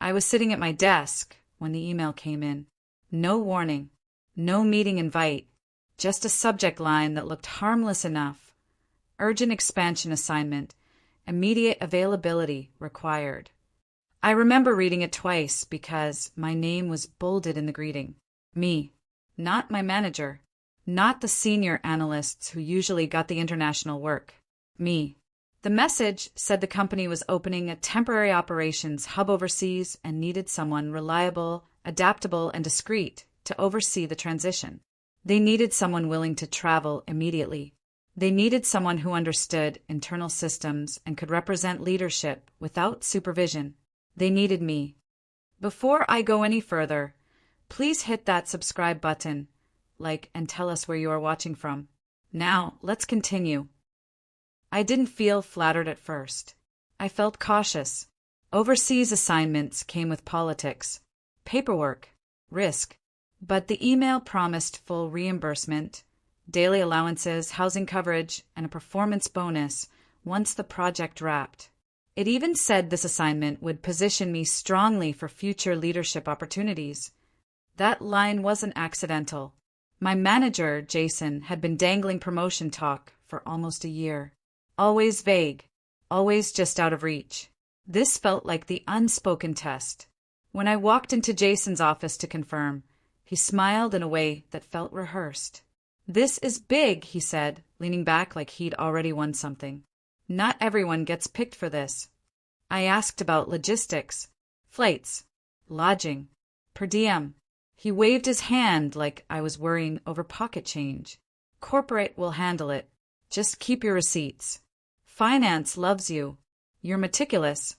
I was sitting at my desk when the email came in. No warning, no meeting invite, just a subject line that looked harmless enough. Urgent expansion assignment, immediate availability required. I remember reading it twice because my name was bolded in the greeting. Me, not my manager, not the senior analysts who usually got the international work. Me. The message said the company was opening a temporary operations hub overseas and needed someone reliable, adaptable, and discreet to oversee the transition. They needed someone willing to travel immediately. They needed someone who understood internal systems and could represent leadership without supervision. They needed me. Before I go any further, please hit that subscribe button, like, and tell us where you are watching from. Now, let's continue. I didn't feel flattered at first. I felt cautious. Overseas assignments came with politics, paperwork, risk. But the email promised full reimbursement, daily allowances, housing coverage, and a performance bonus once the project wrapped. It even said this assignment would position me strongly for future leadership opportunities. That line wasn't accidental. My manager, Jason, had been dangling promotion talk for almost a year. Always vague, always just out of reach. This felt like the unspoken test. When I walked into Jason's office to confirm, he smiled in a way that felt rehearsed. "This is big," he said, leaning back like he'd already won something. "Not everyone gets picked for this." I asked about logistics, flights, lodging, per diem. He waved his hand like I was worrying over pocket change. "Corporate will handle it. Just keep your receipts. Finance loves you. You're meticulous."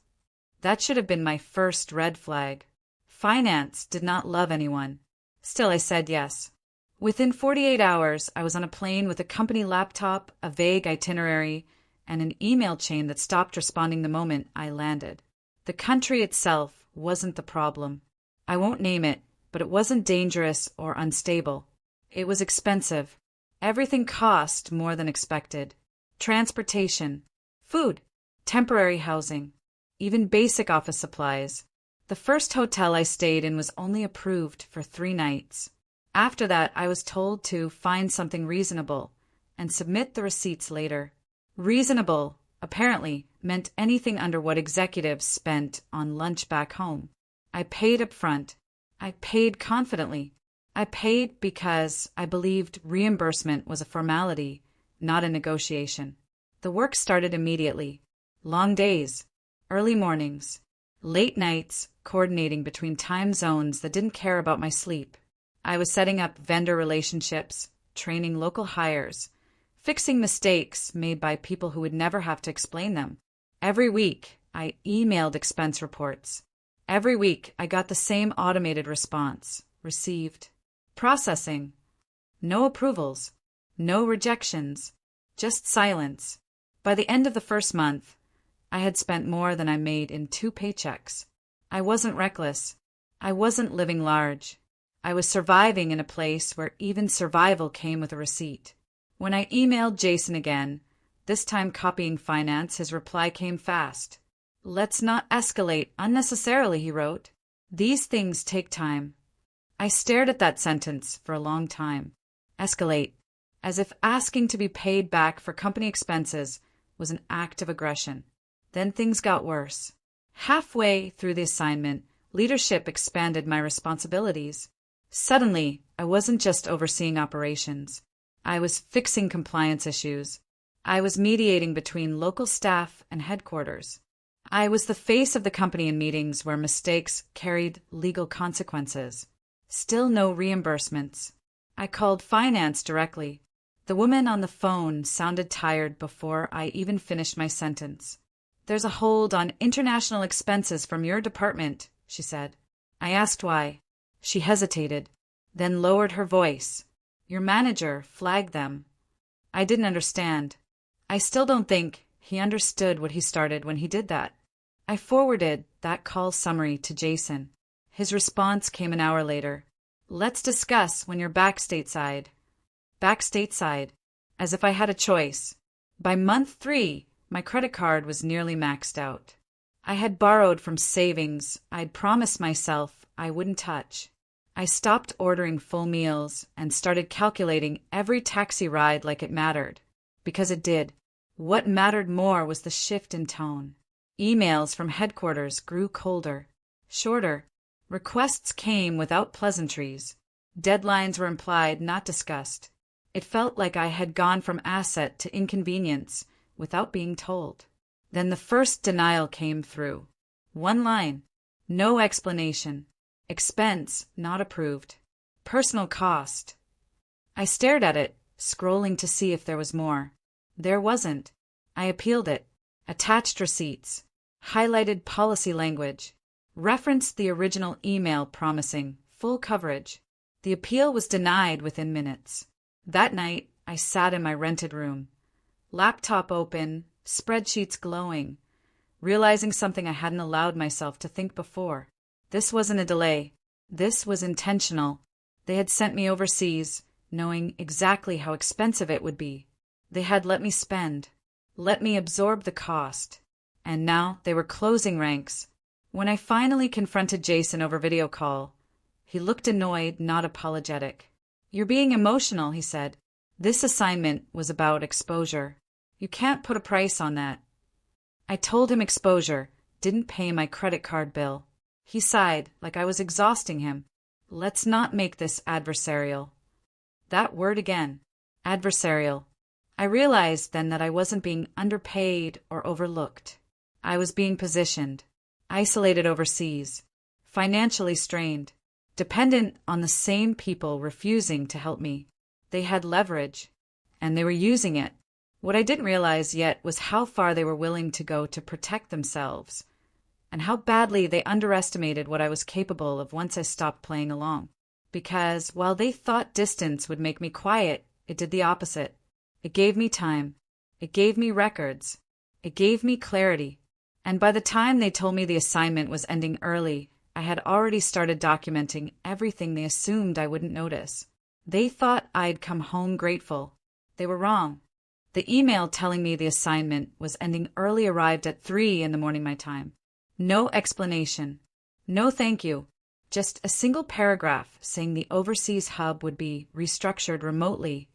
That should have been my first red flag. Finance did not love anyone. Still, I said yes. Within 48 hours, I was on a plane with a company laptop, a vague itinerary, and an email chain that stopped responding the moment I landed. The country itself wasn't the problem. I won't name it, but it wasn't dangerous or unstable. It was expensive. Everything cost more than expected. Transportation, food, temporary housing, even basic office supplies. The first hotel I stayed in was only approved for 3 nights. After that, I was told to find something reasonable and submit the receipts later. Reasonable, apparently, meant anything under what executives spent on lunch back home. I paid up front. I paid confidently. I paid because I believed reimbursement was a formality, not a negotiation. The work started immediately. Long days, early mornings, late nights, coordinating between time zones that didn't care about my sleep. I was setting up vendor relationships, training local hires, fixing mistakes made by people who would never have to explain them. Every week, I emailed expense reports. Every week, I got the same automated response, received. Processing. No approvals. No rejections. Just silence. By the end of the first month, I had spent more than I made in 2 paychecks. I wasn't reckless. I wasn't living large. I was surviving in a place where even survival came with a receipt. When I emailed Jason again, this time copying finance, his reply came fast. "Let's not escalate unnecessarily," he wrote. "These things take time." I stared at that sentence for a long time. Escalate, as if asking to be paid back for company expenses was an act of aggression. Then things got worse. Halfway through the assignment, leadership expanded my responsibilities. Suddenly, I wasn't just overseeing operations. I was fixing compliance issues. I was mediating between local staff and headquarters. I was the face of the company in meetings where mistakes carried legal consequences. Still no reimbursements. I called finance directly. The woman on the phone sounded tired before I even finished my sentence. "There's a hold on international expenses from your department," she said. I asked why. She hesitated, then lowered her voice. "Your manager flagged them." I didn't understand. I still don't think he understood what he started when he did that. I forwarded that call summary to Jason. His response came an hour later. "Let's discuss when you're back stateside." Back stateside, as if I had a choice. By month 3, my credit card was nearly maxed out. I had borrowed from savings I'd promised myself I wouldn't touch. I stopped ordering full meals and started calculating every taxi ride like it mattered. Because it did. What mattered more was the shift in tone. Emails from headquarters grew colder, shorter. Requests came without pleasantries. Deadlines were implied, not discussed. It felt like I had gone from asset to inconvenience without being told. Then the first denial came through. One line. No explanation. Expense not approved. Personal cost. I stared at it, scrolling to see if there was more. There wasn't. I appealed it. Attached receipts. Highlighted policy language. Referenced the original email promising full coverage. The appeal was denied within minutes. That night, I sat in my rented room. Laptop open, spreadsheets glowing, realizing something I hadn't allowed myself to think before. This wasn't a delay. This was intentional. They had sent me overseas, knowing exactly how expensive it would be. They had let me spend, let me absorb the cost. And now they were closing ranks. When I finally confronted Jason over video call, he looked annoyed, not apologetic. "You're being emotional," he said. "This assignment was about exposure. You can't put a price on that." I told him exposure didn't pay my credit card bill. He sighed, like I was exhausting him. "Let's not make this adversarial." That word again. Adversarial. I realized then that I wasn't being underpaid or overlooked. I was being positioned, isolated overseas, financially strained, dependent on the same people refusing to help me. They had leverage, and they were using it. What I didn't realize yet was how far they were willing to go to protect themselves, and how badly they underestimated what I was capable of once I stopped playing along. Because while they thought distance would make me quiet, it did the opposite. It gave me time. It gave me records. It gave me clarity. And by the time they told me the assignment was ending early, I had already started documenting everything they assumed I wouldn't notice. They thought I'd come home grateful. They were wrong. The email telling me the assignment was ending early arrived at 3 in the morning my time. No explanation. No thank you. Just a single paragraph saying the overseas hub would be restructured remotely,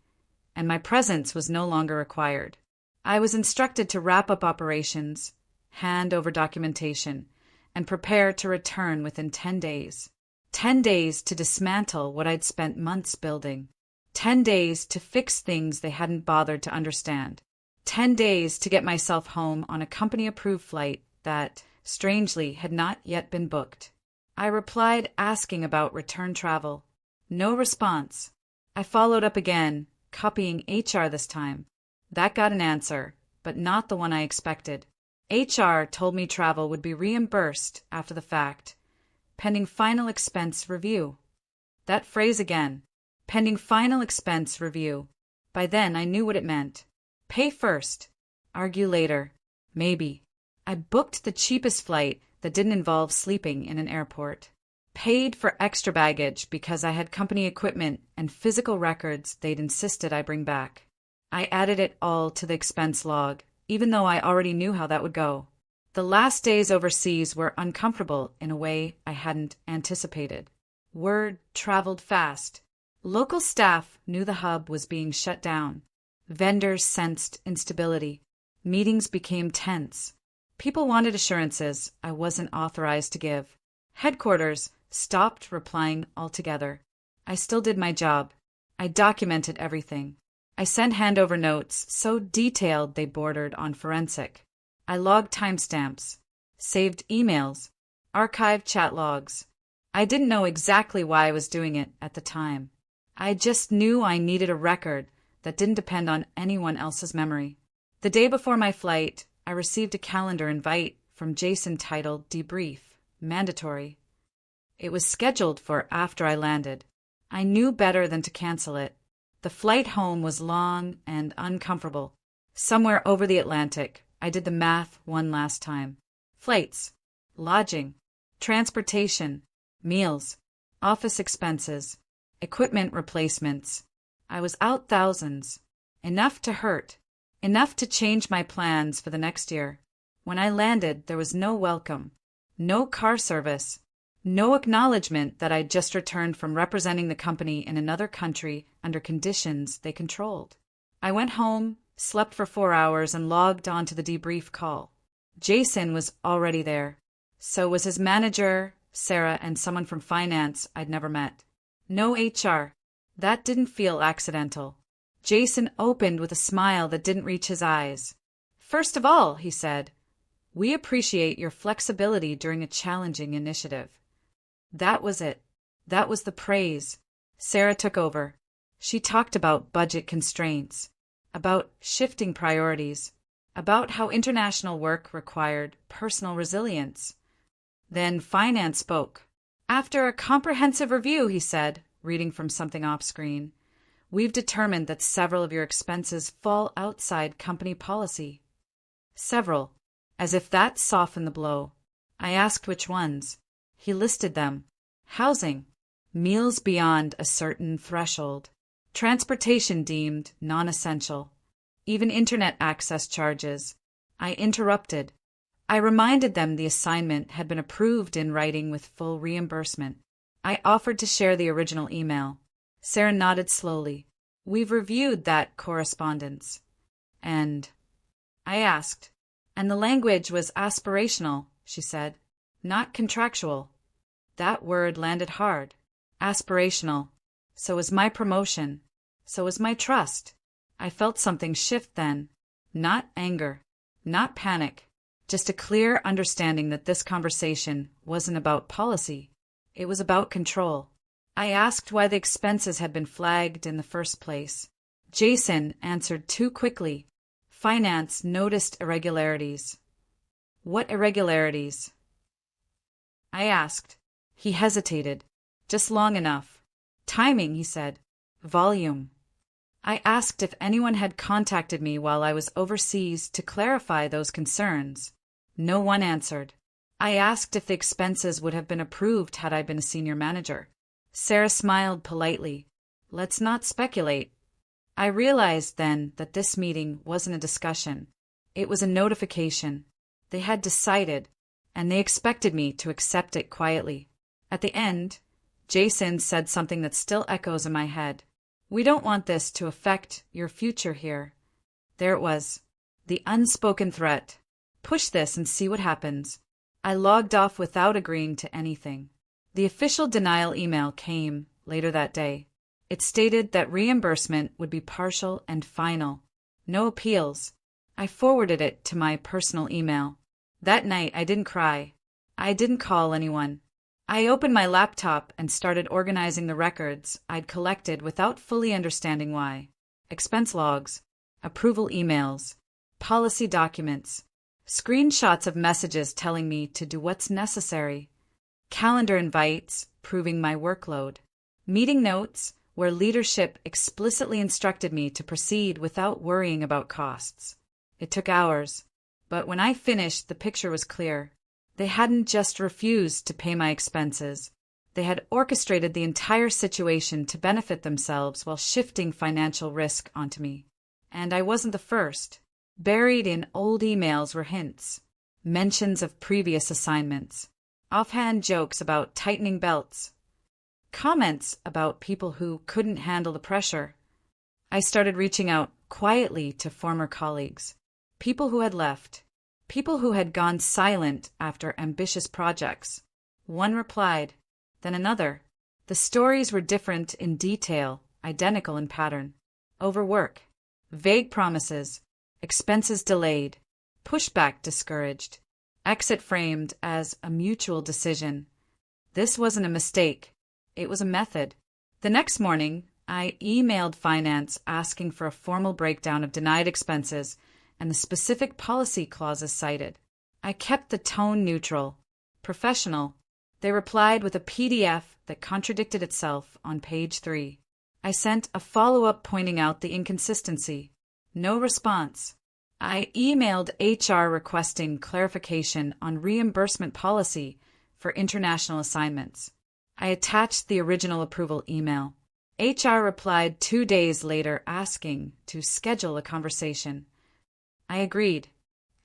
and my presence was no longer required. I was instructed to wrap up operations, hand over documentation, and prepare to return within 10 days. 10 days to dismantle what I'd spent months building. 10 days to fix things they hadn't bothered to understand. 10 days to get myself home on a company-approved flight that, strangely, had not yet been booked. I replied asking about return travel. No response. I followed up again, copying HR this time. That got an answer, but not the one I expected. HR told me travel would be reimbursed after the fact, pending final expense review. That phrase again, pending final expense review. By then I knew what it meant. Pay first, argue later, maybe. I booked the cheapest flight that didn't involve sleeping in an airport. Paid for extra baggage because I had company equipment and physical records they'd insisted I bring back. I added it all to the expense log, even though I already knew how that would go. The last days overseas were uncomfortable in a way I hadn't anticipated. Word traveled fast. Local staff knew the hub was being shut down. Vendors sensed instability. Meetings became tense. People wanted assurances I wasn't authorized to give. Headquarters stopped replying altogether. I still did my job. I documented everything. I sent handover notes so detailed they bordered on forensic. I logged timestamps, saved emails, archived chat logs. I didn't know exactly why I was doing it at the time. I just knew I needed a record that didn't depend on anyone else's memory. The day before my flight, I received a calendar invite from Jason titled Debrief, Mandatory. It was scheduled for after I landed. I knew better than to cancel it. The flight home was long and uncomfortable. Somewhere over the Atlantic, I did the math one last time. Flights, lodging, transportation, meals, office expenses, equipment replacements. I was out thousands. Enough to hurt. Enough to change my plans for the next year. When I landed, there was no welcome, no car service, no acknowledgement that I'd just returned from representing the company in another country under conditions they controlled. I went home, slept for 4 hours, and logged onto the debrief call. Jason was already there. So was his manager, Sarah, and someone from finance I'd never met. No HR. That didn't feel accidental. Jason opened with a smile that didn't reach his eyes. "First of all," he said, "we appreciate your flexibility during a challenging initiative." That was it. That was the praise. Sarah took over. She talked about budget constraints, about shifting priorities, about how international work required personal resilience. Then finance spoke. "After a comprehensive review," he said, reading from something off-screen, "we've determined that several of your expenses fall outside company policy." Several. As if that softened the blow. I asked which ones. He listed them. Housing. Meals beyond a certain threshold. Transportation deemed non-essential. Even internet access charges. I interrupted. I reminded them the assignment had been approved in writing with full reimbursement. I offered to share the original email. Sarah nodded slowly. "We've reviewed that correspondence." And I asked. "And the language was aspirational," she said, "not contractual." That word landed hard. Aspirational. So was my promotion. So was my trust. I felt something shift then. Not anger. Not panic. Just a clear understanding that this conversation wasn't about policy. It was about control. I asked why the expenses had been flagged in the first place. Jason answered too quickly. Finance noticed irregularities. "What irregularities?" I asked. He hesitated. Just long enough. "Timing," he said. "Volume." I asked if anyone had contacted me while I was overseas to clarify those concerns. No one answered. I asked if the expenses would have been approved had I been a senior manager. Sarah smiled politely. "Let's not speculate." I realized then that this meeting wasn't a discussion. It was a notification. They had decided, and they expected me to accept it quietly. At the end, Jason said something that still echoes in my head. "We don't want this to affect your future here." There it was. The unspoken threat. Push this and see what happens. I logged off without agreeing to anything. The official denial email came later that day. It stated that reimbursement would be partial and final. No appeals. I forwarded it to my personal email. That night I didn't cry. I didn't call anyone. I opened my laptop and started organizing the records I'd collected without fully understanding why. Expense logs, approval emails, policy documents, screenshots of messages telling me to do what's necessary, calendar invites proving my workload, meeting notes where leadership explicitly instructed me to proceed without worrying about costs. It took hours, but when I finished, the picture was clear. They hadn't just refused to pay my expenses. They had orchestrated the entire situation to benefit themselves while shifting financial risk onto me. And I wasn't the first. Buried in old emails were hints, mentions of previous assignments, offhand jokes about tightening belts, comments about people who couldn't handle the pressure. I started reaching out quietly to former colleagues, people who had left, people who had gone silent after ambitious projects. One replied, then another. The stories were different in detail, identical in pattern. Overwork, vague promises, expenses delayed, pushback discouraged, exit framed as a mutual decision. This wasn't a mistake. It was a method. The next morning, I emailed finance asking for a formal breakdown of denied expenses and the specific policy clauses cited. I kept the tone neutral, professional. They replied with a PDF that contradicted itself on page 3. I sent a follow-up pointing out the inconsistency. No response. I emailed HR requesting clarification on reimbursement policy for international assignments. I attached the original approval email. HR replied 2 days later asking to schedule a conversation. I agreed.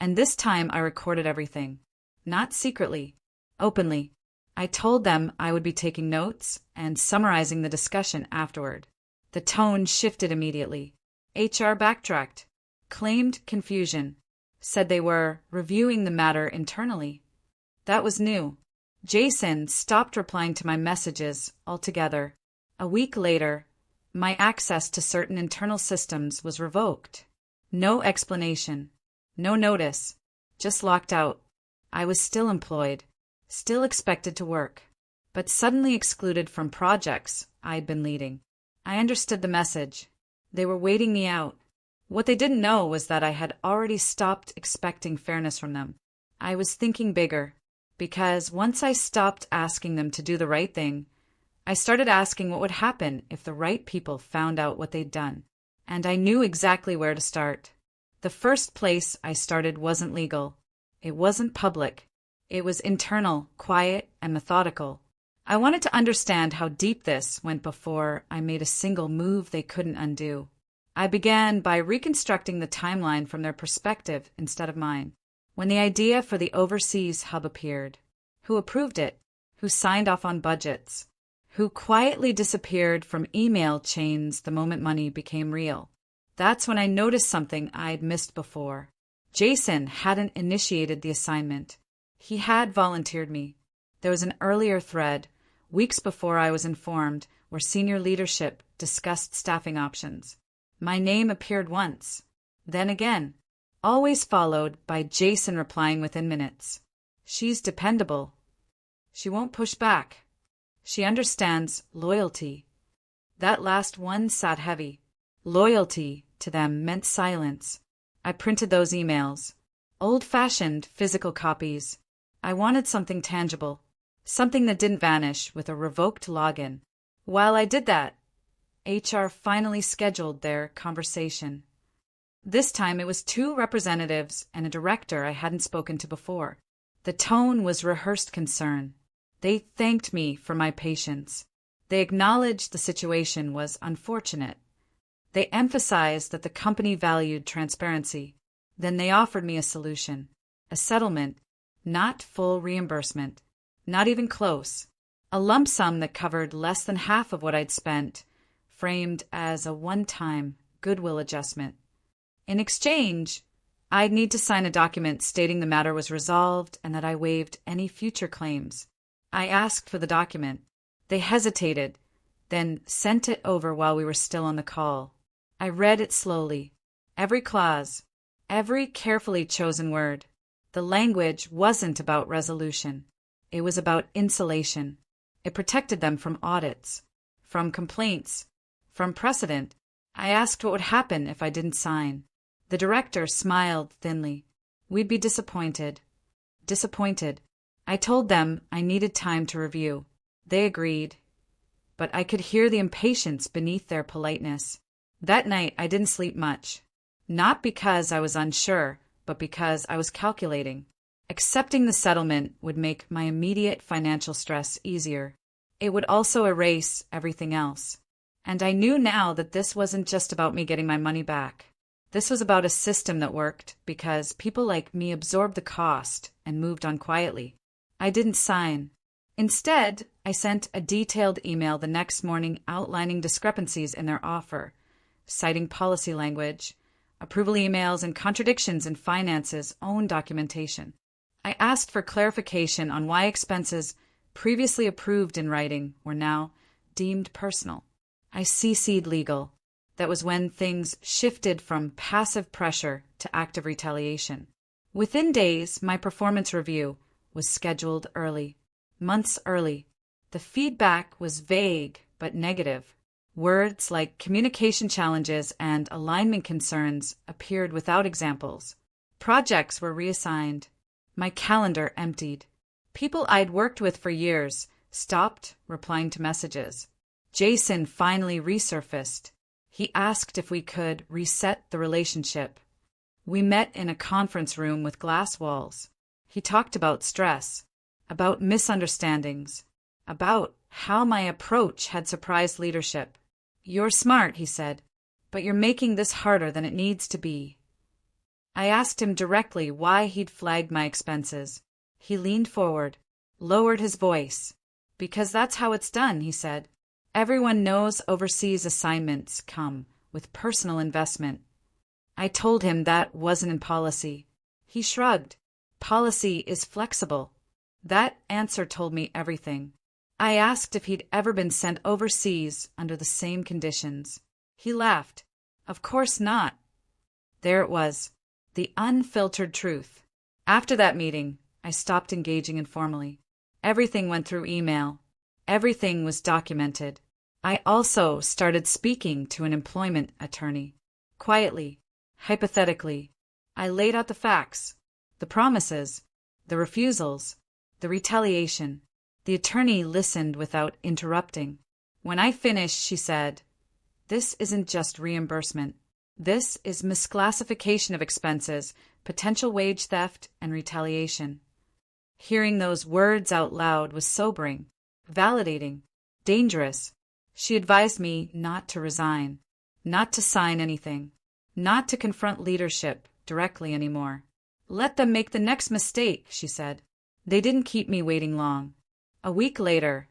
And this time I recorded everything. Not secretly, openly. I told them I would be taking notes and summarizing the discussion afterward. The tone shifted immediately. HR backtracked, claimed confusion, said they were reviewing the matter internally. That was new. Jason stopped replying to my messages altogether. A week later, my access to certain internal systems was revoked. No explanation, no notice, just locked out. I was still employed, still expected to work, but suddenly excluded from projects I'd been leading. I understood the message. They were waiting me out. What they didn't know was that I had already stopped expecting fairness from them. I was thinking bigger, because once I stopped asking them to do the right thing, I started asking what would happen if the right people found out what they'd done. And I knew exactly where to start. The first place I started wasn't legal. It wasn't public. It was internal, quiet, and methodical. I wanted to understand how deep this went before I made a single move they couldn't undo. I began by reconstructing the timeline from their perspective instead of mine. When the idea for the overseas hub appeared, who approved it? Who signed off on budgets? Who quietly disappeared from email chains the moment money became real? That's when I noticed something I'd missed before. Jason hadn't initiated the assignment. He had volunteered me. There was an earlier thread, weeks before I was informed, where senior leadership discussed staffing options. My name appeared once, then again, always followed by Jason replying within minutes. She's dependable. She won't push back. She understands loyalty. That last one sat heavy. Loyalty to them meant silence. I printed those emails. Old-fashioned physical copies. I wanted something tangible. Something that didn't vanish with a revoked login. While I did that, HR finally scheduled their conversation. This time it was 2 representatives and a director I hadn't spoken to before. The tone was rehearsed concern. They thanked me for my patience. They acknowledged the situation was unfortunate. They emphasized that the company valued transparency. Then they offered me a solution, a settlement, not full reimbursement, not even close, a lump sum that covered less than half of what I'd spent, framed as a one-time goodwill adjustment. In exchange, I'd need to sign a document stating the matter was resolved and that I waived any future claims. I asked for the document. They hesitated, then sent it over while we were still on the call. I read it slowly. Every clause, every carefully chosen word. The language wasn't about resolution. It was about insulation. It protected them from audits, from complaints, from precedent. I asked what would happen if I didn't sign. The director smiled thinly. We'd be disappointed. Disappointed. I told them I needed time to review. They agreed. But I could hear the impatience beneath their politeness. That night I didn't sleep much. Not because I was unsure, but because I was calculating. Accepting the settlement would make my immediate financial stress easier. It would also erase everything else. And I knew now that this wasn't just about me getting my money back. This was about a system that worked because people like me absorbed the cost and moved on quietly. I didn't sign. Instead, I sent a detailed email the next morning outlining discrepancies in their offer, citing policy language, approval emails, and contradictions in finance's own documentation. I asked for clarification on why expenses previously approved in writing were now deemed personal. I CC'd legal. That was when things shifted from passive pressure to active retaliation. Within days, my performance review was scheduled early, months early. The feedback was vague but negative. Words like communication challenges and alignment concerns appeared without examples. Projects were reassigned. My calendar emptied. People I'd worked with for years stopped replying to messages. Jason finally resurfaced. He asked if we could reset the relationship. We met in a conference room with glass walls. He talked about stress, about misunderstandings, about how my approach had surprised leadership. You're smart, he said, but you're making this harder than it needs to be. I asked him directly why he'd flagged my expenses. He leaned forward, lowered his voice. Because that's how it's done, he said. Everyone knows overseas assignments come with personal investment. I told him that wasn't in policy. He shrugged. Policy is flexible. That answer told me everything. I asked if he'd ever been sent overseas under the same conditions. He laughed. Of course not. There it was, the unfiltered truth. After that meeting, I stopped engaging informally. Everything went through email. Everything was documented. I also started speaking to an employment attorney. Quietly, hypothetically, I laid out the facts, the promises, the refusals, the retaliation. The attorney listened without interrupting. When I finished, she said, "This isn't just reimbursement. This is misclassification of expenses, potential wage theft, and retaliation." Hearing those words out loud was sobering, validating, dangerous. She advised me not to resign, not to sign anything, not to confront leadership directly anymore. Let them make the next mistake, she said. They didn't keep me waiting long. A week later,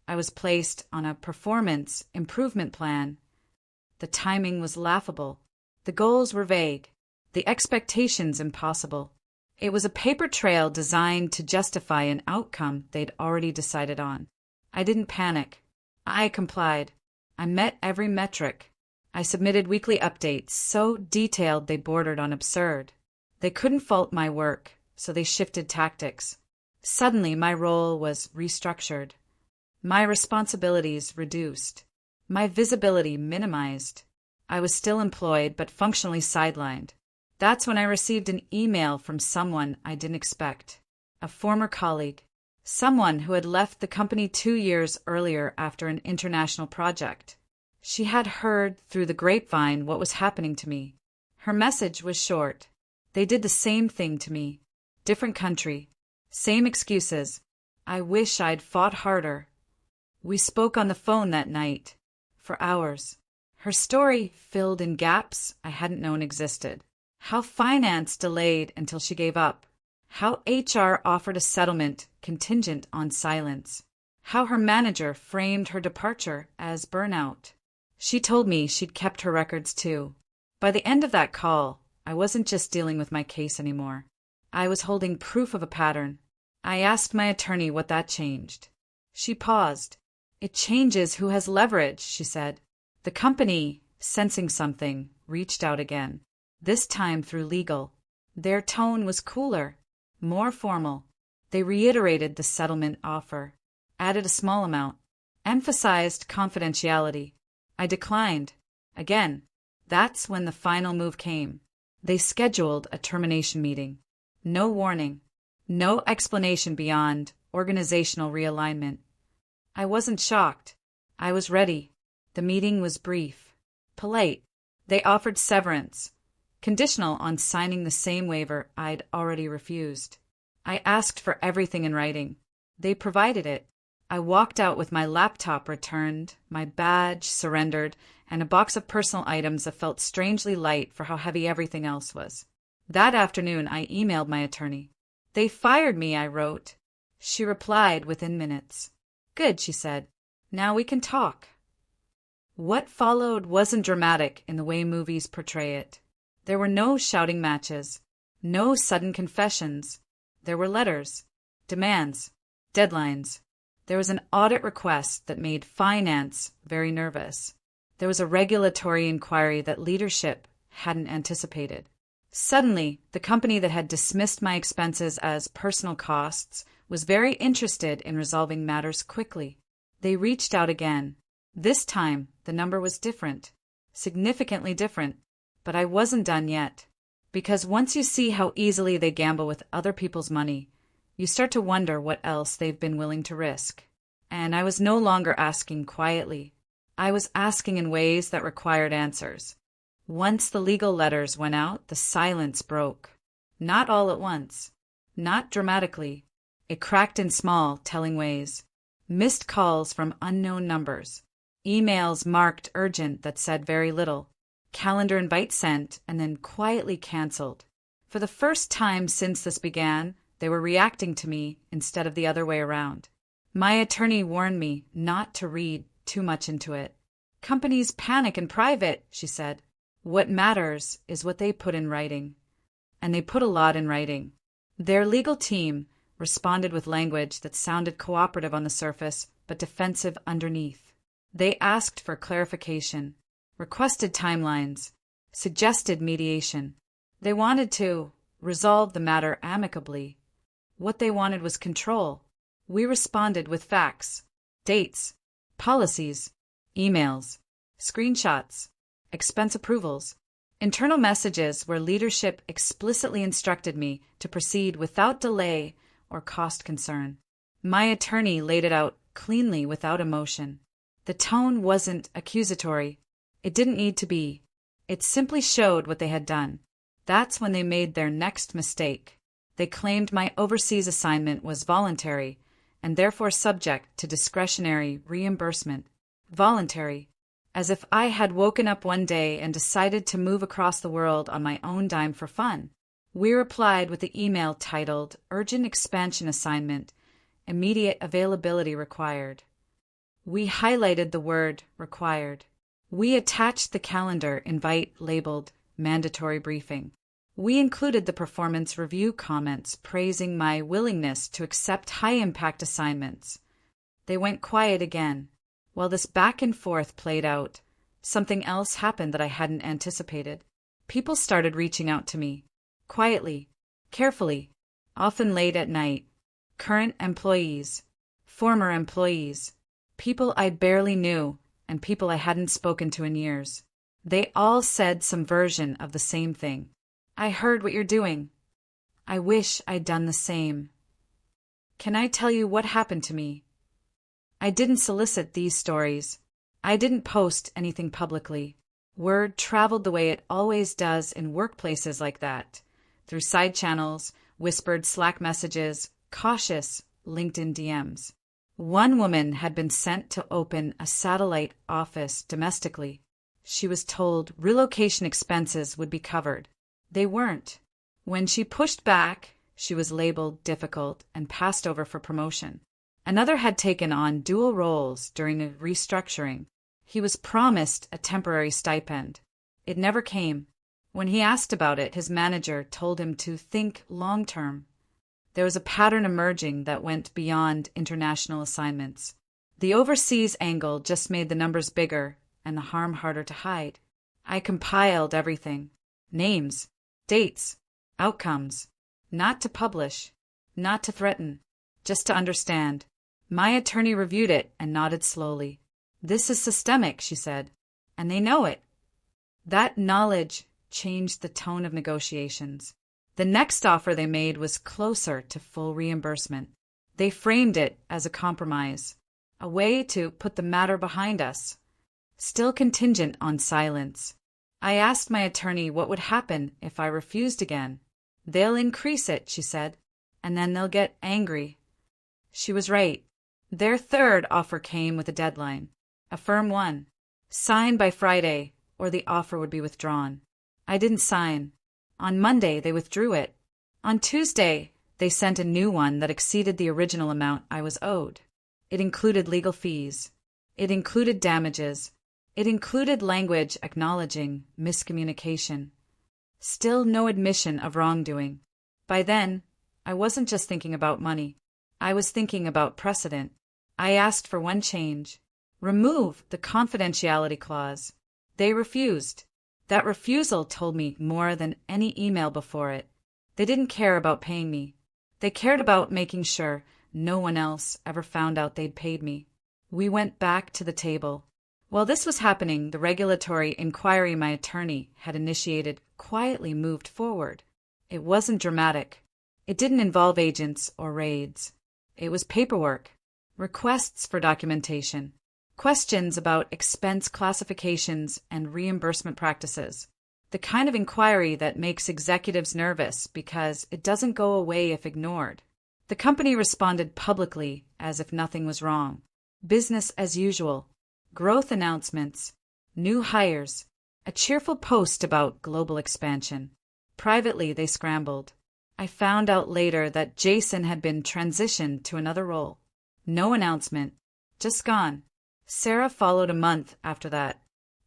I was placed on a performance improvement plan. The timing was laughable. The goals were vague. The expectations impossible. It was a paper trail designed to justify an outcome they'd already decided on. I didn't panic. I complied. I met every metric. I submitted weekly updates so detailed they bordered on absurd. They couldn't fault my work, so they shifted tactics. Suddenly, my role was restructured. My responsibilities reduced. My visibility minimized. I was still employed, but functionally sidelined. That's when I received an email from someone I didn't expect. A former colleague. Someone who had left the company 2 years earlier after an international project. She had heard through the grapevine what was happening to me. Her message was short. They did the same thing to me. Different country. Same excuses. I wish I'd fought harder. We spoke on the phone that night. For hours. Her story filled in gaps I hadn't known existed. How finance delayed until she gave up. How HR offered a settlement contingent on silence. How her manager framed her departure as burnout. She told me she'd kept her records too. By the end of that call, I wasn't just dealing with my case anymore. I was holding proof of a pattern. I asked my attorney what that changed. She paused. It changes who has leverage, she said. The company, sensing something, reached out again. This time through legal. Their tone was cooler, more formal. They reiterated the settlement offer, added a small amount, emphasized confidentiality. I declined. Again, that's when the final move came. They scheduled a termination meeting. No warning. No explanation beyond organizational realignment. I wasn't shocked. I was ready. The meeting was brief. Polite. They offered severance, conditional on signing the same waiver I'd already refused. I asked for everything in writing. They provided it. I walked out with my laptop returned, my badge surrendered, and a box of personal items that felt strangely light for how heavy everything else was. That afternoon, I emailed my attorney. They fired me, I wrote. She replied within minutes. Good, she said. Now we can talk. What followed wasn't dramatic in the way movies portray it. There were no shouting matches, no sudden confessions. There were letters, demands, deadlines. There was an audit request that made finance very nervous. There was a regulatory inquiry that leadership hadn't anticipated. Suddenly, the company that had dismissed my expenses as personal costs was very interested in resolving matters quickly. They reached out again. This time, the number was different, significantly different, but I wasn't done yet. Because once you see how easily they gamble with other people's money, you start to wonder what else they've been willing to risk. And I was no longer asking quietly. I was asking in ways that required answers. Once the legal letters went out, the silence broke. Not all at once. Not dramatically. It cracked in small, telling ways. Missed calls from unknown numbers. Emails marked urgent that said very little. Calendar invite sent and then quietly canceled. For the first time since this began, they were reacting to me instead of the other way around. My attorney warned me not to read too much into it. Companies panic in private, she said. What matters is what they put in writing. And they put a lot in writing. Their legal team responded with language that sounded cooperative on the surface, but defensive underneath. They asked for clarification, requested timelines, suggested mediation. They wanted to resolve the matter amicably. What they wanted was control. We responded with facts, dates, policies, emails, screenshots, expense approvals, internal messages where leadership explicitly instructed me to proceed without delay or cost concern. My attorney laid it out cleanly without emotion. The tone wasn't accusatory. It didn't need to be. It simply showed what they had done. That's when they made their next mistake. They claimed my overseas assignment was voluntary and therefore subject to discretionary reimbursement. Voluntary. As if I had woken up one day and decided to move across the world on my own dime for fun. We replied with the email titled Urgent Expansion Assignment, Immediate Availability Required. We highlighted the word required. We attached the calendar invite labeled Mandatory Briefing. We included the performance review comments praising my willingness to accept high-impact assignments. They went quiet again. While this back and forth played out, something else happened that I hadn't anticipated. People started reaching out to me. Quietly, carefully, often late at night. Current employees, former employees, people I barely knew, and people I hadn't spoken to in years. They all said some version of the same thing. I heard what you're doing. I wish I'd done the same. Can I tell you what happened to me? I didn't solicit these stories. I didn't post anything publicly. Word traveled the way it always does in workplaces like that, through side channels, whispered Slack messages, cautious LinkedIn DMs. One woman had been sent to open a satellite office domestically. She was told relocation expenses would be covered. They weren't. When she pushed back, she was labeled difficult and passed over for promotion. Another had taken on dual roles during a restructuring. He was promised a temporary stipend. It never came. When he asked about it, his manager told him to think long-term. There was a pattern emerging that went beyond international assignments. The overseas angle just made the numbers bigger and the harm harder to hide. I compiled everything. Names, dates, outcomes. Not to publish, not to threaten, just to understand. My attorney reviewed it and nodded slowly. This is systemic, she said, and they know it. That knowledge changed the tone of negotiations. The next offer they made was closer to full reimbursement. They framed it as a compromise, a way to put the matter behind us, still contingent on silence. I asked my attorney what would happen if I refused again. They'll increase it, she said, and then they'll get angry. She was right. Their third offer came with a deadline, a firm one. Sign by Friday, or the offer would be withdrawn. I didn't sign. On Monday, they withdrew it. On Tuesday, they sent a new one that exceeded the original amount I was owed. It included legal fees. It included damages. It included language acknowledging miscommunication. Still no admission of wrongdoing. By then, I wasn't just thinking about money. I was thinking about precedent. I asked for one change. Remove the confidentiality clause. They refused. That refusal told me more than any email before it. They didn't care about paying me. They cared about making sure no one else ever found out they'd paid me. We went back to the table. While this was happening, the regulatory inquiry my attorney had initiated quietly moved forward. It wasn't dramatic. It didn't involve agents or raids. It was paperwork, requests for documentation, questions about expense classifications and reimbursement practices. The kind of inquiry that makes executives nervous because it doesn't go away if ignored. The company responded publicly as if nothing was wrong. Business as usual. Growth announcements, new hires, a cheerful post about global expansion. Privately, they scrambled. I found out later that Jason had been transitioned to another role. No announcement. Just gone. Sarah followed a month after that.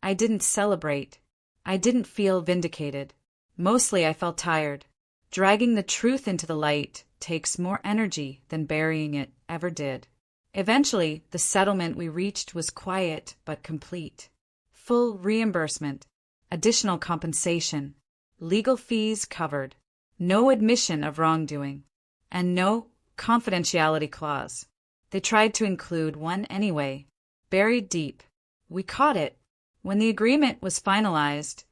I didn't celebrate. I didn't feel vindicated. Mostly I felt tired. Dragging the truth into the light takes more energy than burying it ever did. Eventually, the settlement we reached was quiet but complete. Full reimbursement, additional compensation, legal fees covered, no admission of wrongdoing, and no confidentiality clause. They tried to include one anyway, buried deep. We caught it. When the agreement was finalized,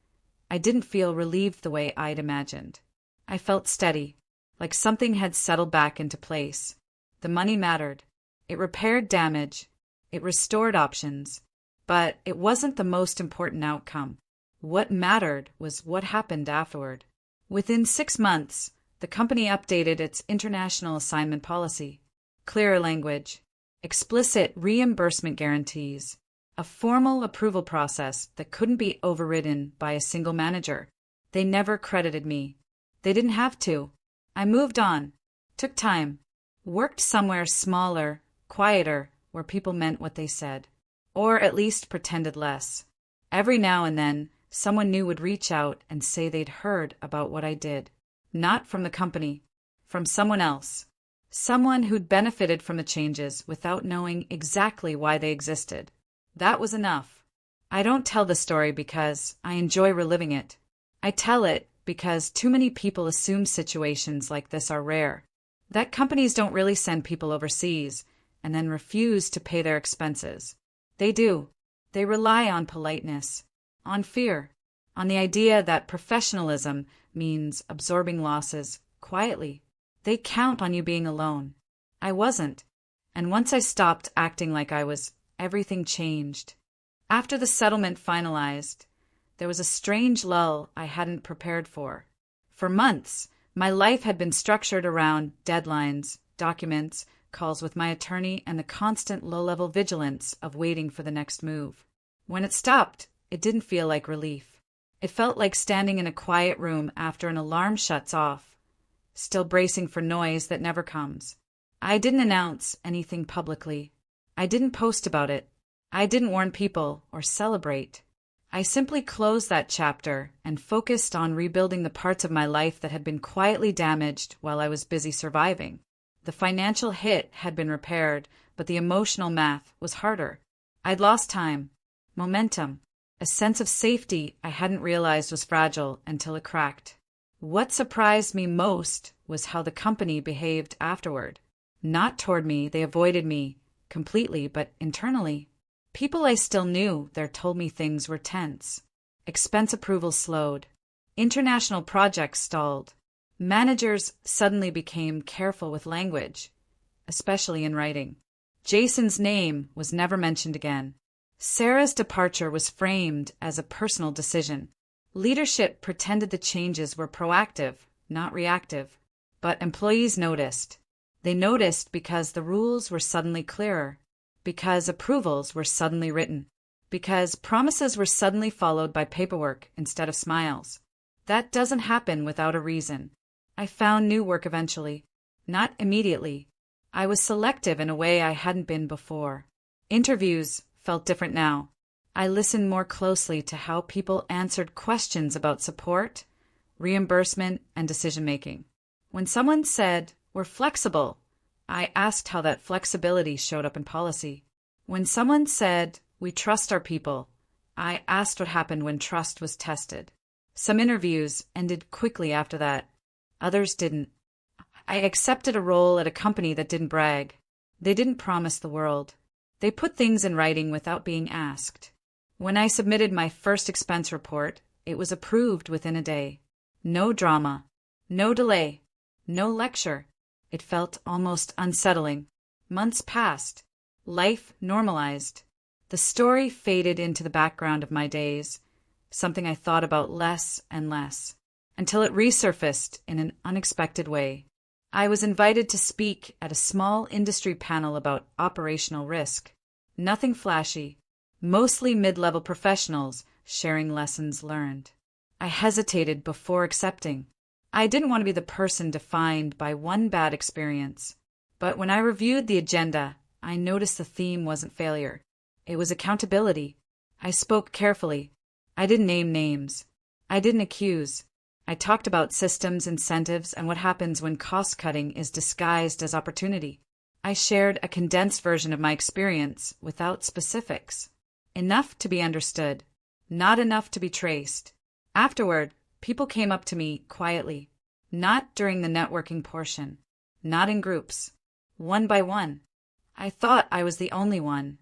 I didn't feel relieved the way I'd imagined. I felt steady, like something had settled back into place. The money mattered. It repaired damage. It restored options. But it wasn't the most important outcome. What mattered was what happened afterward. Within 6 months, the company updated its international assignment policy. Clearer language, explicit reimbursement guarantees, a formal approval process that couldn't be overridden by a single manager. They never credited me. They didn't have to. I moved on, took time, worked somewhere smaller, quieter, where people meant what they said, or at least pretended less. Every now and then, someone new would reach out and say they'd heard about what I did. Not from the company, from someone else. Someone who'd benefited from the changes without knowing exactly why they existed. That was enough. I don't tell the story because I enjoy reliving it. I tell it because too many people assume situations like this are rare. That companies don't really send people overseas and then refuse to pay their expenses. They do. They rely on politeness, on fear, on the idea that professionalism means absorbing losses quietly. They count on you being alone. I wasn't. And once I stopped acting like I was, everything changed. After the settlement finalized, there was a strange lull I hadn't prepared for. For months, my life had been structured around deadlines, documents, calls with my attorney, and the constant low-level vigilance of waiting for the next move. When it stopped, it didn't feel like relief. It felt like standing in a quiet room after an alarm shuts off, still bracing for noise that never comes. I didn't announce anything publicly. I didn't post about it. I didn't warn people or celebrate. I simply closed that chapter and focused on rebuilding the parts of my life that had been quietly damaged while I was busy surviving. The financial hit had been repaired, but the emotional math was harder. I'd lost time, momentum, a sense of safety I hadn't realized was fragile until it cracked. What surprised me most was how the company behaved afterward. Not toward me, they avoided me completely, but internally. People I still knew there told me things were tense. Expense approvals slowed. International projects stalled. Managers suddenly became careful with language, especially in writing. Jason's name was never mentioned again. Sarah's departure was framed as a personal decision. Leadership pretended the changes were proactive, not reactive. But employees noticed. They noticed because the rules were suddenly clearer, because approvals were suddenly written, because promises were suddenly followed by paperwork instead of smiles. That doesn't happen without a reason. I found new work eventually. Not immediately. I was selective in a way I hadn't been before. Interviews felt different now. I listened more closely to how people answered questions about support, reimbursement, and decision-making. When someone said, "We're flexible," I asked how that flexibility showed up in policy. When someone said, "We trust our people," I asked what happened when trust was tested. Some interviews ended quickly after that. Others didn't. I accepted a role at a company that didn't brag. They didn't promise the world. They put things in writing without being asked. When I submitted my first expense report, it was approved within a day. No drama. No delay. No lecture. It felt almost unsettling. Months passed. Life normalized. The story faded into the background of my days, something I thought about less and less, until it resurfaced in an unexpected way. I was invited to speak at a small industry panel about operational risk. Nothing flashy, mostly mid-level professionals sharing lessons learned. I hesitated before accepting. I didn't want to be the person defined by one bad experience. But when I reviewed the agenda, I noticed the theme wasn't failure. It was accountability. I spoke carefully. I didn't name names. I didn't accuse. I talked about systems, incentives, and what happens when cost-cutting is disguised as opportunity. I shared a condensed version of my experience without specifics. Enough to be understood, not enough to be traced. Afterward, people came up to me quietly, not during the networking portion, not in groups, one by one. I thought I was the only one.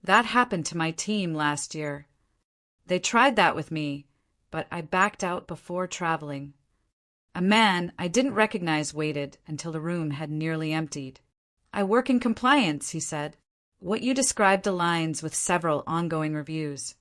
That happened to my team last year. They tried that with me, but I backed out before traveling. A man I didn't recognize waited until the room had nearly emptied. "I work in compliance," he said. "What you described aligns with several ongoing reviews."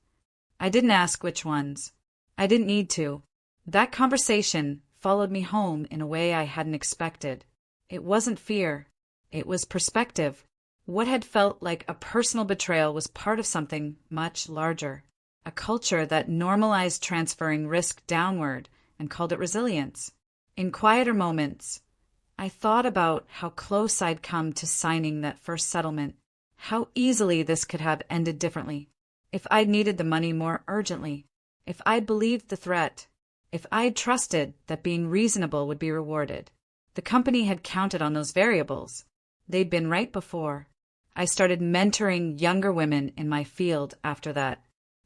I didn't ask which ones. I didn't need to. That conversation followed me home in a way I hadn't expected. It wasn't fear. It was perspective. What had felt like a personal betrayal was part of something much larger. A culture that normalized transferring risk downward and called it resilience. In quieter moments, I thought about how close I'd come to signing that first settlement, how easily this could have ended differently. If I'd needed the money more urgently, if I'd believed the threat, if I'd trusted that being reasonable would be rewarded. The company had counted on those variables. They'd been right before. I started mentoring younger women in my field after that.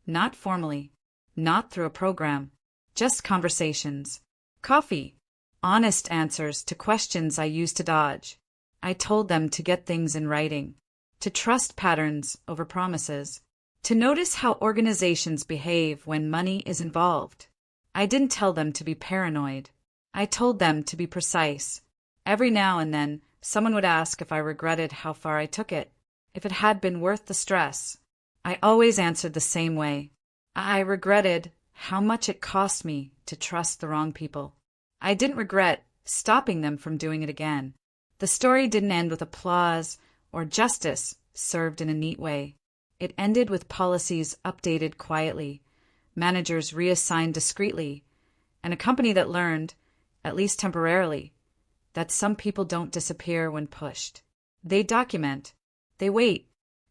Not formally, not through a program, just conversations. Coffee. Honest answers to questions I used to dodge. I told them to get things in writing, to trust patterns over promises, to notice how organizations behave when money is involved. I didn't tell them to be paranoid. I told them to be precise. Every now and then, someone would ask if I regretted how far I took it, if it had been worth the stress. I always answered the same way. I regretted how much it cost me to trust the wrong people. I didn't regret stopping them from doing it again. The story didn't end with applause or justice served in a neat way. It ended with policies updated quietly, managers reassigned discreetly, and a company that learned, at least temporarily, that some people don't disappear when pushed. They document, they wait,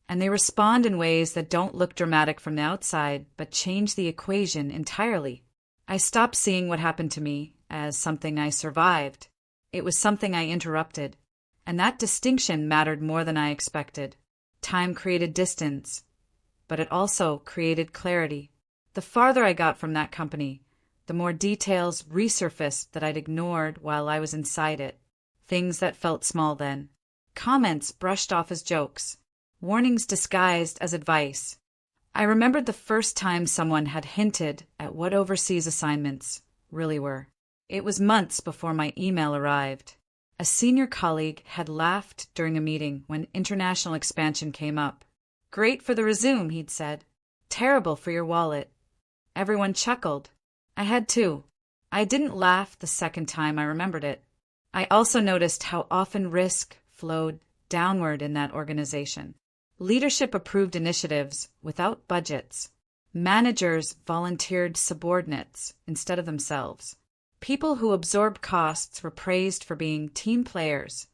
and they respond in ways that don't look dramatic from the outside but change the equation entirely. I stopped seeing what happened to me as something I survived. It was something I interrupted, and that distinction mattered more than I expected. Time created distance, but it also created clarity. The farther I got from that company, the more details resurfaced that I'd ignored while I was inside it. Things that felt small then. Comments brushed off as jokes. Warnings disguised as advice. I remembered the first time someone had hinted at what overseas assignments really were. It was months before my email arrived. A senior colleague had laughed during a meeting when international expansion came up. "Great for the resume," he'd said. "Terrible for your wallet." Everyone chuckled. I had too. I didn't laugh the second time I remembered it. I also noticed how often risk flowed downward in that organization. Leadership approved initiatives without budgets. Managers volunteered subordinates instead of themselves. People who absorbed costs were praised for being team players.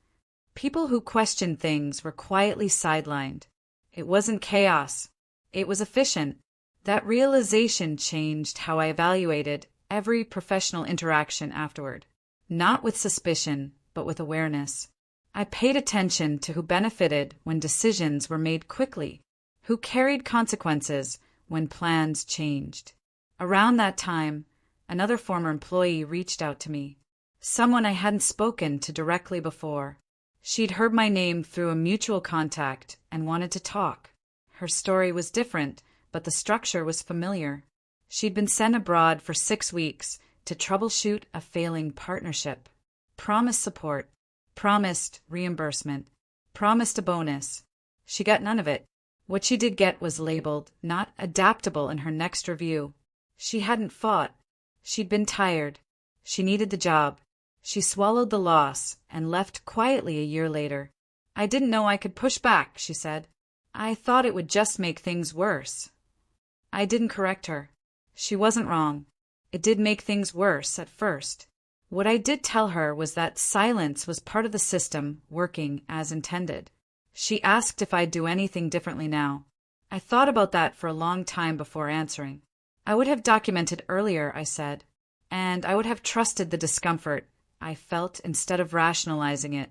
People who questioned things were quietly sidelined. It wasn't chaos. It was efficient. That realization changed how I evaluated every professional interaction afterward. Not with suspicion, but with awareness. I paid attention to who benefited when decisions were made quickly, who carried consequences when plans changed. Around that time, another former employee reached out to me, someone I hadn't spoken to directly before. She'd heard my name through a mutual contact and wanted to talk. Her story was different, but the structure was familiar. She'd been sent abroad for 6 weeks to troubleshoot a failing partnership. Promised support, promised reimbursement, promised a bonus. She got none of it. What she did get was labeled not adaptable in her next review. She hadn't fought. She'd been tired. She needed the job. She swallowed the loss and left quietly a year later. "I didn't know I could push back," she said. "I thought it would just make things worse." I didn't correct her. She wasn't wrong. It did make things worse at first. What I did tell her was that silence was part of the system working as intended. She asked if I'd do anything differently now. I thought about that for a long time before answering. I would have documented earlier, I said, and I would have trusted the discomfort I felt instead of rationalizing it.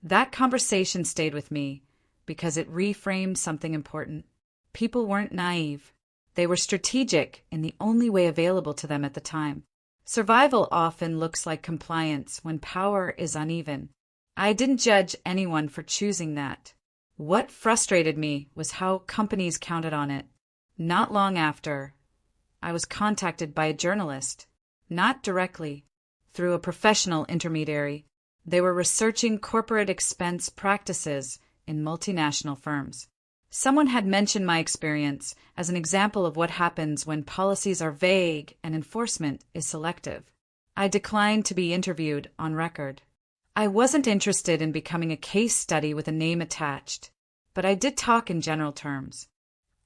That conversation stayed with me because it reframed something important. People weren't naive. They were strategic in the only way available to them at the time. Survival often looks like compliance when power is uneven. I didn't judge anyone for choosing that. What frustrated me was how companies counted on it. Not long after, I was contacted by a journalist, not directly, through a professional intermediary. They were researching corporate expense practices in multinational firms. Someone had mentioned my experience as an example of what happens when policies are vague and enforcement is selective. I declined to be interviewed on record. I wasn't interested in becoming a case study with a name attached, but I did talk in general terms.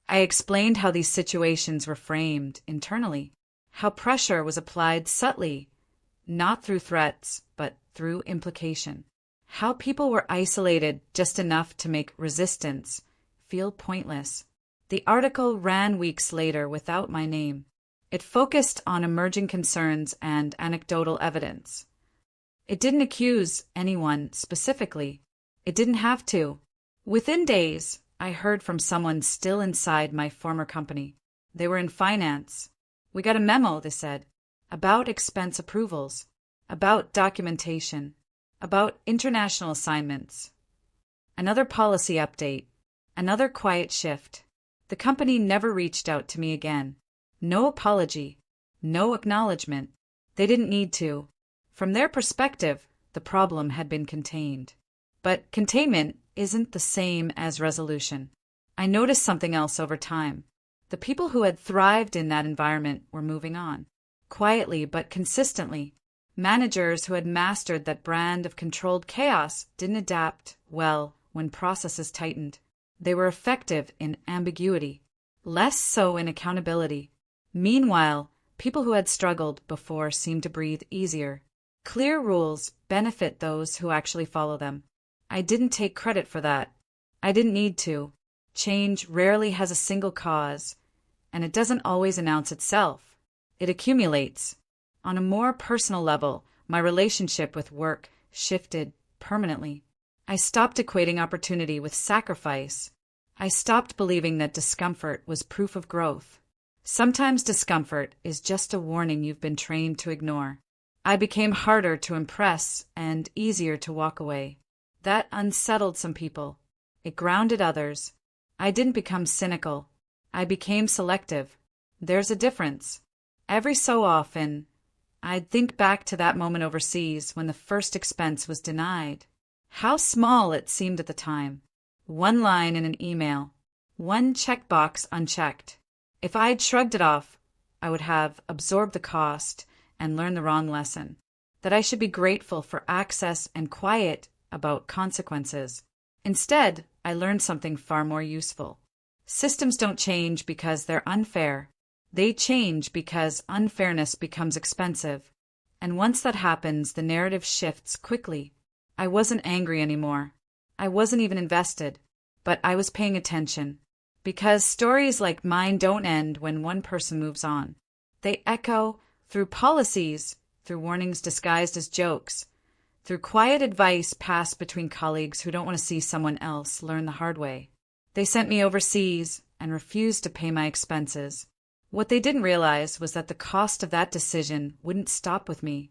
I explained how these situations were framed internally, how pressure was applied subtly, not through threats, but through implication, how people were isolated just enough to make resistance feel pointless. The article ran weeks later without my name. It focused on emerging concerns and anecdotal evidence. It didn't accuse anyone specifically. It didn't have to. Within days, I heard from someone still inside my former company. They were in finance. We got a memo, they said, about expense approvals, about documentation, about international assignments. Another policy update. Another quiet shift. The company never reached out to me again. No apology. No acknowledgement. They didn't need to. From their perspective, the problem had been contained. But containment isn't the same as resolution. I noticed something else over time. The people who had thrived in that environment were moving on. Quietly but consistently. Managers who had mastered that brand of controlled chaos didn't adapt well when processes tightened. They were effective in ambiguity, less so in accountability. Meanwhile, people who had struggled before seemed to breathe easier. Clear rules benefit those who actually follow them. I didn't take credit for that. I didn't need to. Change rarely has a single cause, and it doesn't always announce itself. It accumulates. On a more personal level, my relationship with work shifted permanently. I stopped equating opportunity with sacrifice. I stopped believing that discomfort was proof of growth. Sometimes discomfort is just a warning you've been trained to ignore. I became harder to impress and easier to walk away. That unsettled some people. It grounded others. I didn't become cynical. I became selective. There's a difference. Every so often, I'd think back to that moment overseas when the first expense was denied. How small it seemed at the time. One line in an email. One checkbox unchecked. If I'd shrugged it off, I would have absorbed the cost and learned the wrong lesson. That I should be grateful for access and quiet about consequences. Instead, I learned something far more useful. Systems don't change because they're unfair. They change because unfairness becomes expensive. And once that happens, the narrative shifts quickly. I wasn't angry anymore. I wasn't even invested. But I was paying attention. Because stories like mine don't end when one person moves on. They echo through policies, through warnings disguised as jokes, through quiet advice passed between colleagues who don't want to see someone else learn the hard way. They sent me overseas and refused to pay my expenses. What they didn't realize was that the cost of that decision wouldn't stop with me.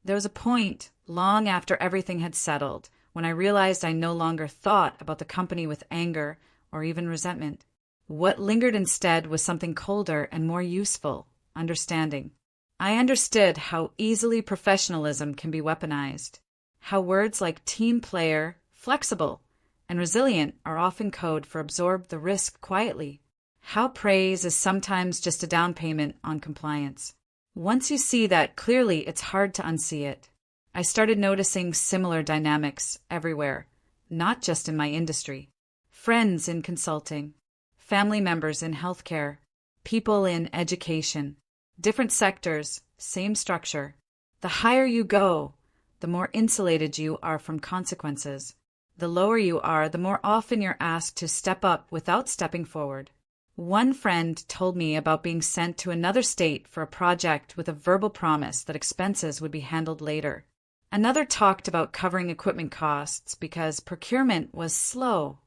There was a point, long after everything had settled, when I realized I no longer thought about the company with anger or even resentment. What lingered instead was something colder and more useful, understanding. I understood how easily professionalism can be weaponized, how words like team player, flexible, and resilient are often code for absorb the risk quietly, how praise is sometimes just a down payment on compliance. Once you see that clearly, it's hard to unsee it. I started noticing similar dynamics everywhere, not just in my industry. Friends in consulting, family members in healthcare, people in education. Different sectors, same structure. The higher you go, the more insulated you are from consequences. The lower you are, the more often you're asked to step up without stepping forward. One friend told me about being sent to another state for a project with a verbal promise that expenses would be handled later. Another talked about covering equipment costs because procurement was slow.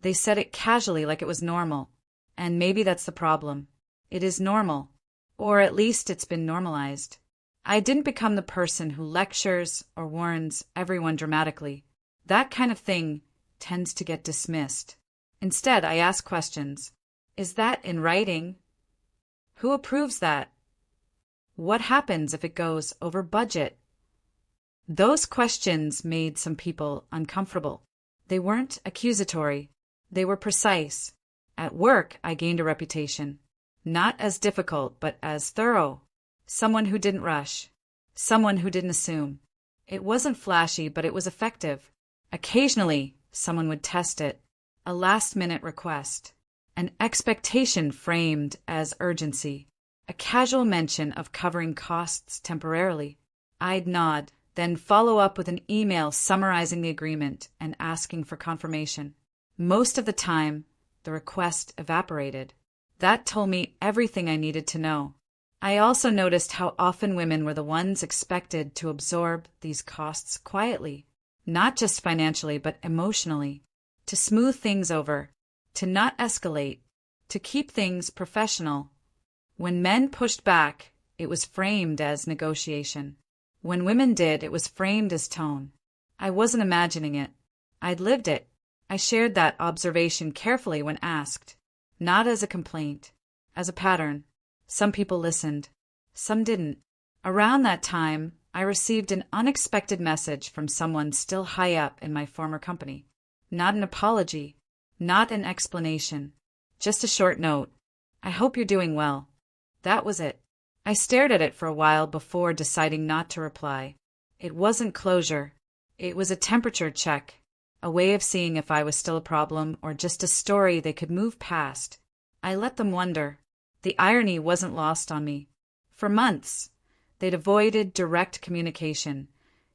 They said it casually like it was normal. And maybe that's the problem. It is normal. Or at least it's been normalized. I didn't become the person who lectures or warns everyone dramatically. That kind of thing tends to get dismissed. Instead, I ask questions. Is that in writing? Who approves that? What happens if it goes over budget? Those questions made some people uncomfortable. They weren't accusatory. They were precise. At work, I gained a reputation. Not as difficult, but as thorough. Someone who didn't rush. Someone who didn't assume. It wasn't flashy, but it was effective. Occasionally, someone would test it. A last-minute request. An expectation framed as urgency. A casual mention of covering costs temporarily. I'd nod, then follow up with an email summarizing the agreement and asking for confirmation. Most of the time, the request evaporated. That told me everything I needed to know. I also noticed how often women were the ones expected to absorb these costs quietly. Not just financially, but emotionally. To smooth things over. To not escalate. To keep things professional. When men pushed back, it was framed as negotiation. When women did, it was framed as tone. I wasn't imagining it. I'd lived it. I shared that observation carefully when asked. Not as a complaint. As a pattern. Some people listened. Some didn't. Around that time, I received an unexpected message from someone still high up in my former company. Not an apology. Not an explanation. Just a short note. I hope you're doing well. That was it. I stared at it for a while before deciding not to reply. It wasn't closure. It was a temperature check. A way of seeing if I was still a problem or just a story they could move past. I let them wonder. The irony wasn't lost on me. For months, they'd avoided direct communication,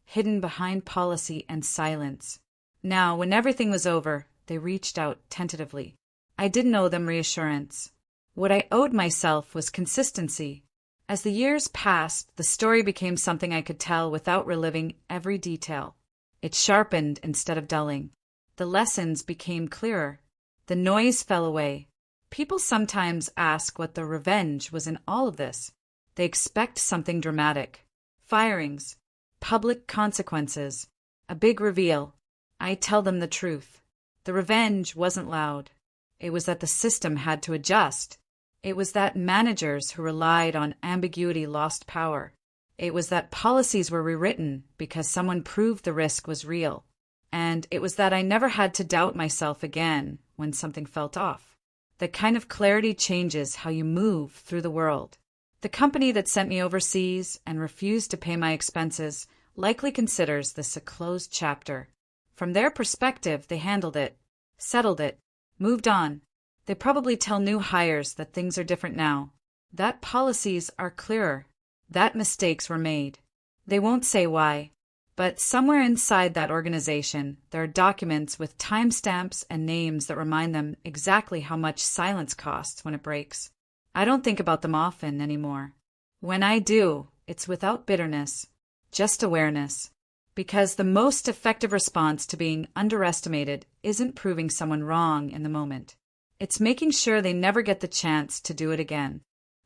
hidden behind policy and silence. Now, when everything was over, they reached out tentatively. I didn't owe them reassurance. What I owed myself was consistency. As the years passed, the story became something I could tell without reliving every detail. It sharpened instead of dulling. The lessons became clearer. The noise fell away. People sometimes ask what the revenge was in all of this. They expect something dramatic. Firings. Public consequences. A big reveal. I tell them the truth. The revenge wasn't loud. It was that the system had to adjust. It was that managers who relied on ambiguity lost power. It was that policies were rewritten because someone proved the risk was real. And it was that I never had to doubt myself again when something felt off. The kind of clarity changes how you move through the world. The company that sent me overseas and refused to pay my expenses likely considers this a closed chapter. From their perspective, they handled it, settled it, moved on. They probably tell new hires that things are different now, that policies are clearer, that mistakes were made. They won't say why, but somewhere inside that organization, there are documents with timestamps and names that remind them exactly how much silence costs when it breaks. I don't think about them often anymore. When I do, it's without bitterness, just awareness. Because the most effective response to being underestimated isn't proving someone wrong in the moment. It's making sure they never get the chance to do it again.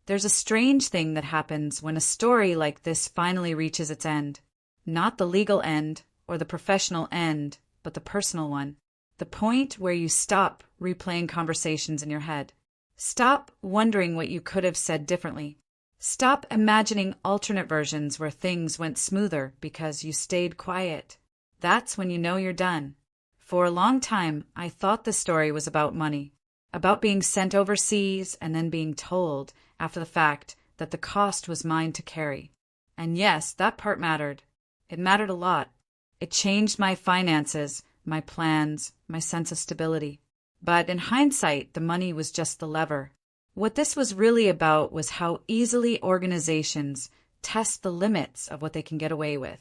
There's a strange thing that happens when a story like this finally reaches its end. Not the legal end or the professional end, but the personal one. The point where you stop replaying conversations in your head. Stop wondering what you could have said differently. Stop imagining alternate versions where things went smoother because you stayed quiet. That's when you know you're done. For a long time, I thought the story was about money. About being sent overseas and then being told, after the fact, that the cost was mine to carry. And yes, that part mattered. It mattered a lot. It changed my finances, my plans, my sense of stability. But in hindsight, the money was just the lever. What this was really about was how easily organizations test the limits of what they can get away with.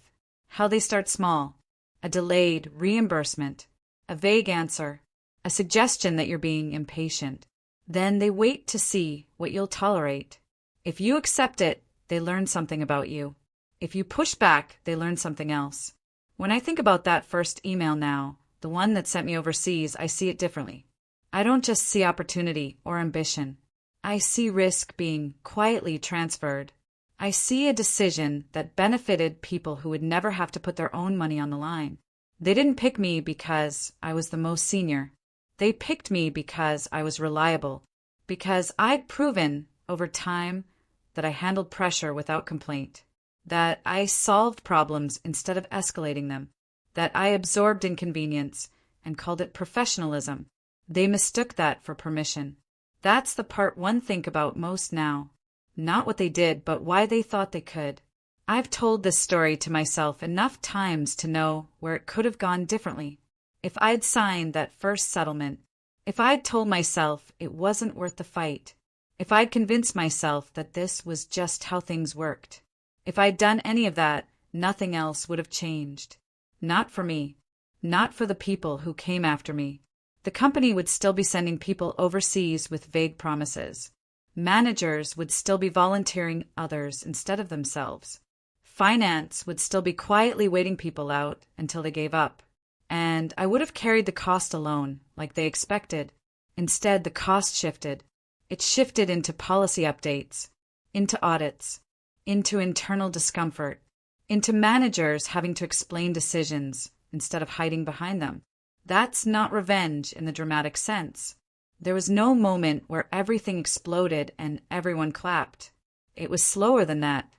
How they start small, a delayed reimbursement, a vague answer, a suggestion that you're being impatient. Then they wait to see what you'll tolerate. If you accept it, they learn something about you. If you push back, they learn something else. When I think about that first email now, the one that sent me overseas, I see it differently. I don't just see opportunity or ambition. I see risk being quietly transferred. I see a decision that benefited people who would never have to put their own money on the line. They didn't pick me because I was the most senior. They picked me because I was reliable, because I'd proven over time that I handled pressure without complaint, that I solved problems instead of escalating them, that I absorbed inconvenience and called it professionalism. They mistook that for permission. That's the part one think about most now. Not what they did, but why they thought they could. I've told this story to myself enough times to know where it could have gone differently. If I'd signed that first settlement, if I'd told myself it wasn't worth the fight, if I'd convinced myself that this was just how things worked, if I'd done any of that, nothing else would have changed. Not for me. Not for the people who came after me. The company would still be sending people overseas with vague promises. Managers would still be volunteering others instead of themselves. Finance would still be quietly waiting people out until they gave up. And I would have carried the cost alone, like they expected. Instead, the cost shifted. It shifted into policy updates, into audits, into internal discomfort, into managers having to explain decisions instead of hiding behind them. That's not revenge in the dramatic sense. There was no moment where everything exploded and everyone clapped. It was slower than that,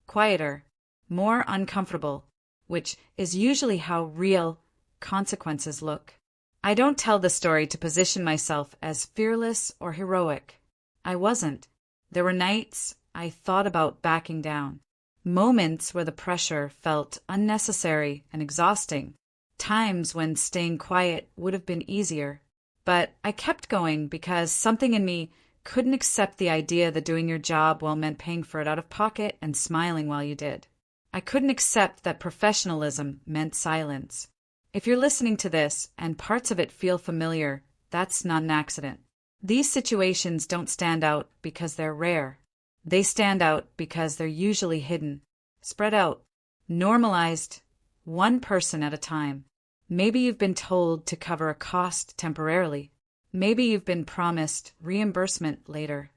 quieter, more uncomfortable, which is usually how real consequences look. I don't tell the story to position myself as fearless or heroic. I wasn't. There were nights I thought about backing down, moments where the pressure felt unnecessary and exhausting, times when staying quiet would have been easier. But I kept going because something in me couldn't accept the idea that doing your job well meant paying for it out of pocket and smiling while you did. I couldn't accept that professionalism meant silence. If you're listening to this and parts of it feel familiar, that's not an accident. These situations don't stand out because they're rare. They stand out because they're usually hidden, spread out, normalized, one person at a time. Maybe you've been told to cover a cost temporarily. Maybe you've been promised reimbursement later.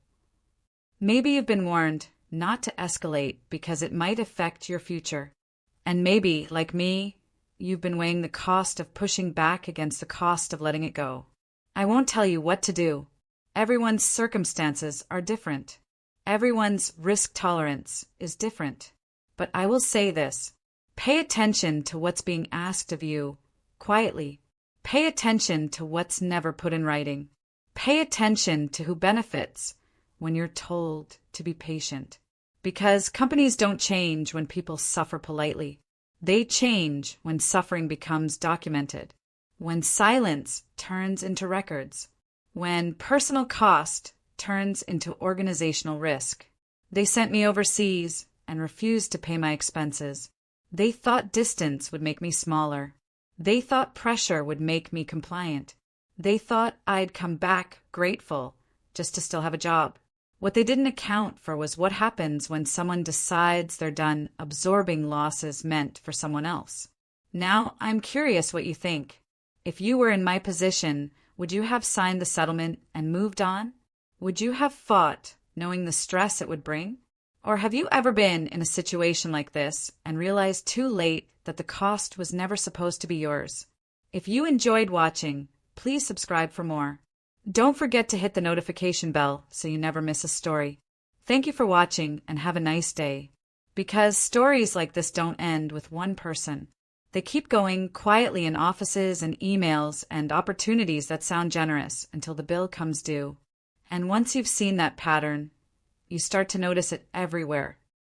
Maybe you've been warned not to escalate because it might affect your future. And maybe, like me, you've been weighing the cost of pushing back against the cost of letting it go. I won't tell you what to do. Everyone's circumstances are different. Everyone's risk tolerance is different. But I will say this. Pay attention to what's being asked of you quietly. Pay attention to what's never put in writing. Pay attention to who benefits when you're told to be patient. Because companies don't change when people suffer politely. They change when suffering becomes documented, when silence turns into records, when personal cost turns into organizational risk. They sent me overseas and refused to pay my expenses. They thought distance would make me smaller. They thought pressure would make me compliant. They thought I'd come back grateful just to still have a job. What they didn't account for was what happens when someone decides they're done absorbing losses meant for someone else. Now, I'm curious what you think. If you were in my position, would you have signed the settlement and moved on? Would you have fought, knowing the stress it would bring? Or have you ever been in a situation like this and realized too late that the cost was never supposed to be yours? If you enjoyed watching, please subscribe for more. Don't forget to hit the notification bell so you never miss a story. Thank you for watching and have a nice day. Because stories like this don't end with one person. They keep going quietly in offices and emails and opportunities that sound generous until the bill comes due. And once you've seen that pattern, you start to notice it everywhere,